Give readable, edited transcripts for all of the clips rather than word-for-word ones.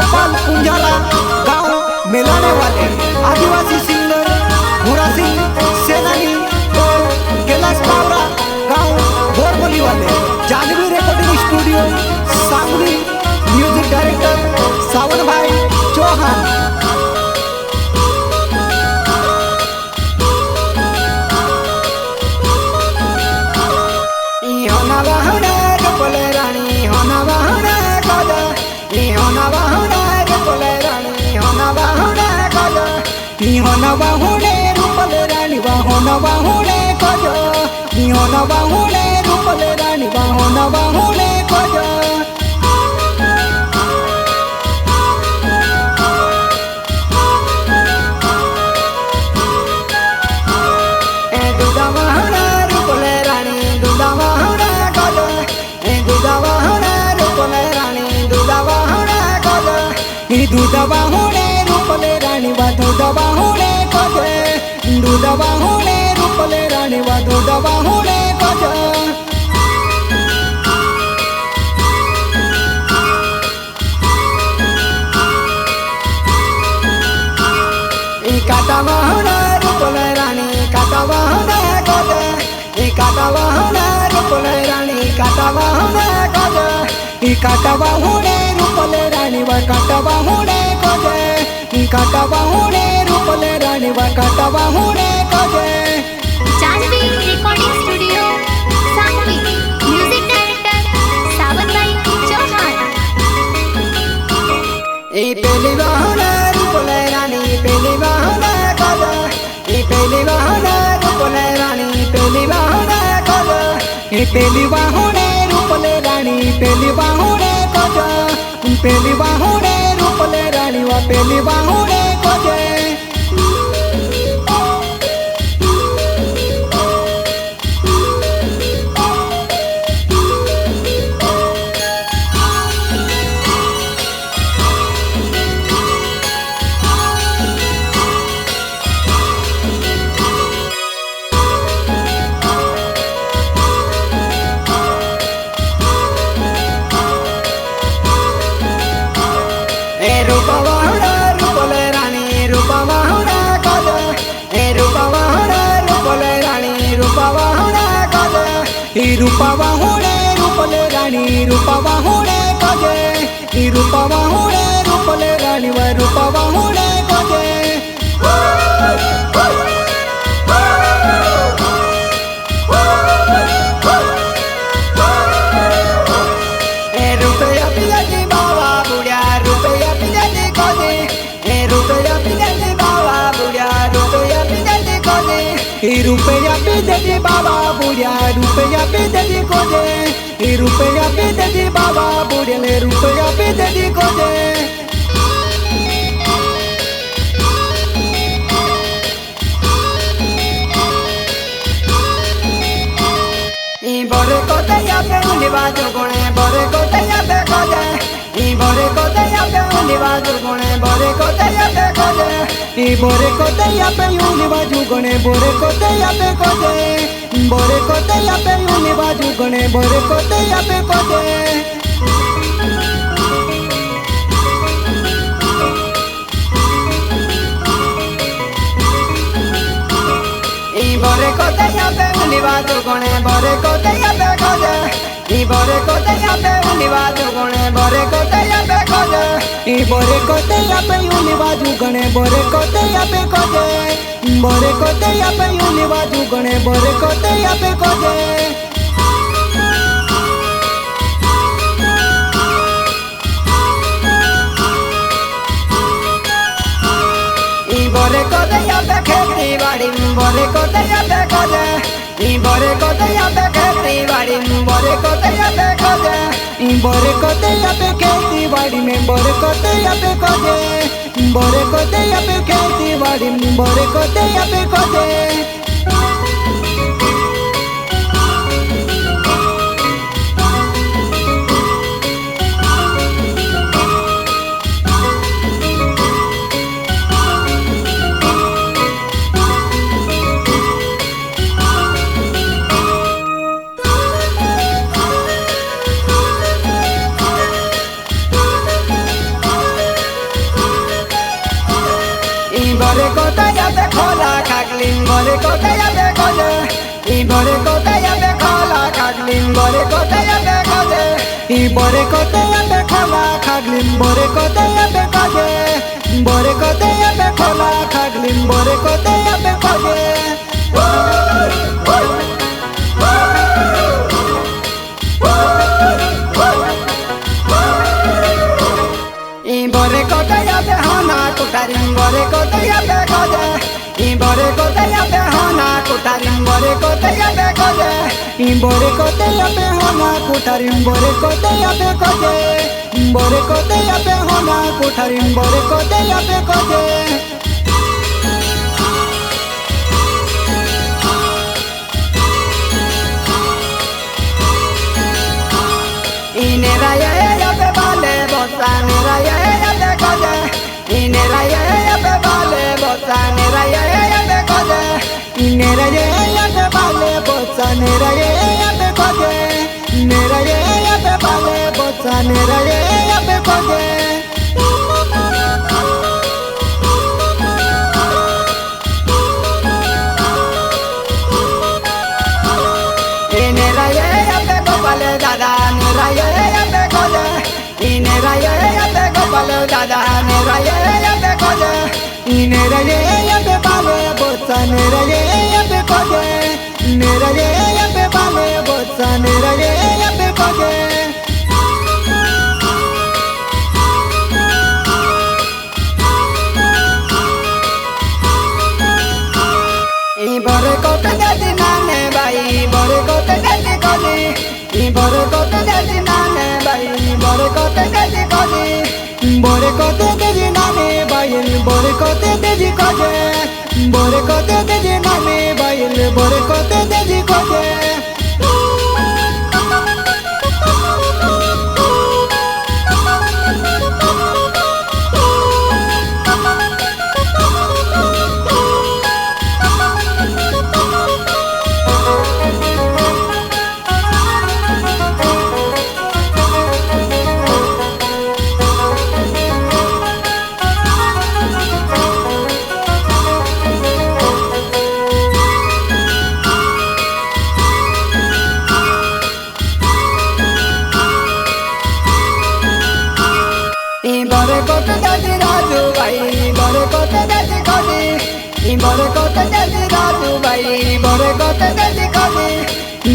गोपाल पुंजाला गांव मिलाने वाले आदिवासी सिंगर भूरा सिंह सेनानी और कैलाश पावरा गांव बोरबली वाले Janvi recording studio Sangli music director Sawan भाई चौहान। होना बाहुले रूपले रानी होना बाहुले कोजो होना बाहुले रूपले रानी होना बाहुले कोजो ए दुदा बाहुले रूपले रानी दुदा बाहुले कोजो ए दुदा बाहुले रूपले रानी दुदा बाहुले कोजो ए दुदा बाहुले रूपले रानी दुदा बाहुले दूधा बाहुले रूपले रानी दूधा बाहुले कोजो काटा बाहुले रूपले रानी काटा बाहुले कोजो काटा बाहुले रूपले रानी काटा बाहुले कोजो काटा बाहुले रूपले रानी काटा बाहुले कोजो काटा बाहुले रूपले रानी काटा बाहुले कोजो। Janvi recording studio Sangli music director Sawan भाई चौहान। ए पहली बाहुले रूपले रानी पहली बाहुले कोजो पहली बाहुले रूपले रानी पहली बाहुले कोजो पहली बाहुले रूपले रानी पहली बाहुले कोजो पहली बाहुले रूपले रानी पहली बाहुले कोजो। रूपा बाहुले रूपले रानी रूपा बाहुले कोजो रूपा बाहुले रूपले रानी रूपा बाहुले कोजो। रुपया पिजाजी बाबा बुढ़िया रुपया पिजाजी कोजे रुपया पिजाजी बाबा बुढ़िया रुपया पिजाजी कोजे रुपया पिजाजी बाबा बुढ़िया रुपया पिजाजी कोजे रुपया पिजाजी बाबा बुढ़िया रुपया पिजाजी कोजे। बरे कोते यापे उलिवा जोगणे बरे कोते यापे कोजे बरे कोते यापे उलिवा जोगणे बरे कोते यापे कोजे बरे कोते यापे उलिवा जोगणे बरे कोते यापे कोजे बरे कोते यापे उलिवा जोगणे बरे कोते यापे कोजे। बरे कोते यापे उलिवा जोगणे बरे कोते यापे कोजे बरे कोते यापे उलिवा जोगणे बरे कोते यापे कोजे बरे कोते यापे उलिवा जोगणे बरे कोते यापे कोजे बरे कोते यापे उलिवा जोगणे बरे कोते यापे कोजे। बरे कोते यापे खेती बाड़ी बरे कोते यापे कोजे बरे कोते यापे खेती बाड़ी बरे कोते यापे कोजे बरे कोते यापे खेती बाड़ी में बरे कोते यापे कोजे बरे कोते यापे खेती बाड़ी बरे कोते यापे cosy. kote ya be koje I bore kote ya be khala khaglim bore kote ya be koje I bore kote ya be khala khaglim bore kote ya be koje bore kote ya be khala khaglim bore kote ya be koje bore kote ya be hona kutarim bore kote ya be koje bore kote ya be hona kutarim bore kote ya be koje bore kote ya be hona kutarim bore kote ya be koje bore kote ya be hona kutarim bore kote ya be koje Inera ya be vale bossa nera ya be koje Inera ya be vale bossa nera ya be koje Inera ya be vale bossa nera ya be koje Nera ya be vale bossa nera ya be koje Inera ya be gopale dada nera ya be koje Inera ya be gopale dada nera ya be koje Inera ya be vale bossa nera ya be koje Nera ya be vale bossa nera ya be koje bore kote dedi nane bai bore kote dedi kodi bore kote dedi nane bai bore kote dedi kodi bore kote dedi nane bai bore kote dedi kodi bore kote dedi nane bai bore kote dedi kodi bore kote dedi raju bai bore kote dedi kodi bore kote dedi raju bai bore kote dedi kodi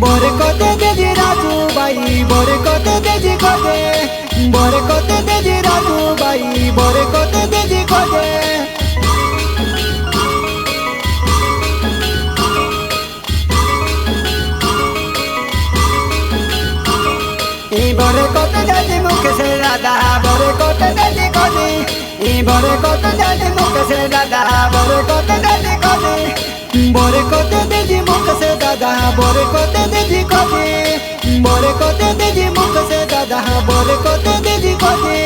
bore kote dedi raju bai bore kote dedi kodi bore kote dedi raju bai bore kote dedi kodi bore kote dedi mukhe se dada bore kote dedi kodi bore kote dedi mukhe se dada bore kote dedi kodi bore kote dedi mukhe se dada bore kote dedi kodi bore kote dedi mukhe se dada bore kote dedi kodi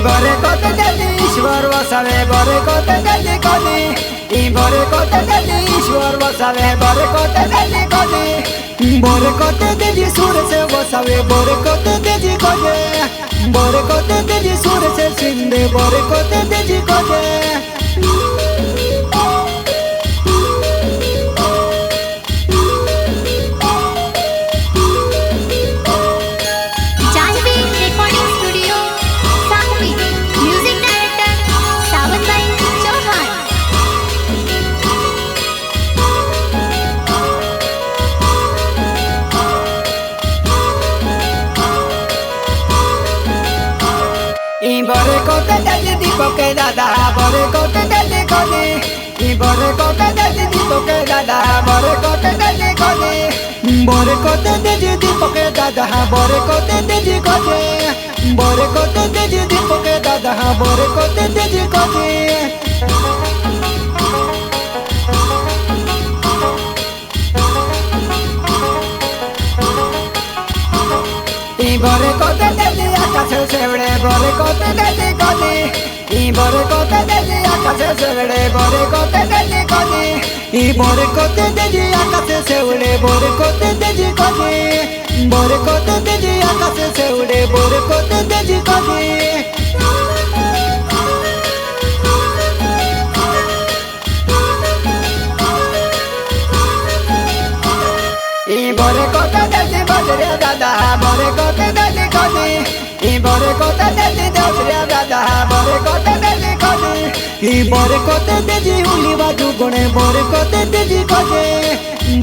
bore kote dedi ishwar vasave bore kote dedi kodi bore kote dedi ishwar vasave bore kote dedi kodi bore kote dedi sur se vasave bore kote dedi kodi bore kote dedi sur se sinde bore kote dedi kodi Janvi Recording Studio, Sangvi. Music Director, Savanbhai Chauhan. bore kote dedi dipoke dada bore kote dedi kodi bore kote dedi dipoke dada bore kote dedi kodi bore kote dedi dipoke dada bore kote dedi kodi bore kote dedi dipoke dada bore kote dedi kodi bore kote dedi আকাশে সেবড়ে বরে কোতে দেজি কদি ই বরে কোতে দেজি আকাশে সেবড়ে বরে কোতে দেজি কদি ই বরে কোতে দেজি আকাশে সেবড়ে বরে কোতে দেজি কদি বরে কোতে দেজি আকাশে সেবড়ে বরে কোতে দেজি কদি বরে কোতে দেজি বজরে দাদা বরে কোতে দেজি কদি ই বরে কোতে দেজি দশরে দাদা বরে কোতে দেজি কদি ই বরে কোতে দেজি উলি বাজু গনে বরে কোতে দেজি কদি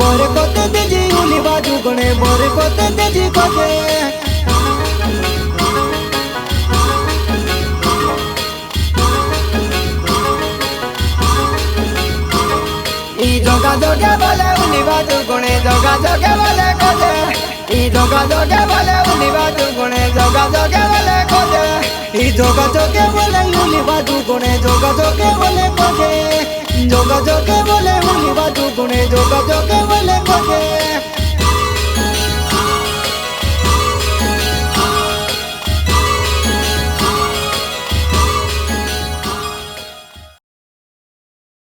বরে কোতে দেজি উলি বাজু গনে বরে কোতে দেজি কদি ই জগা জগে বলে উলি বাজু গনে জগা জগে বলে কদে ই জগা জগে বলে উলি বাজু গনে জগা জগে বলে কদে ই জগা জগে বলে উলি বাজু গনে জগা জগে বলে কদে জগা জগে বলে উলি বাজু গনে জগা জগে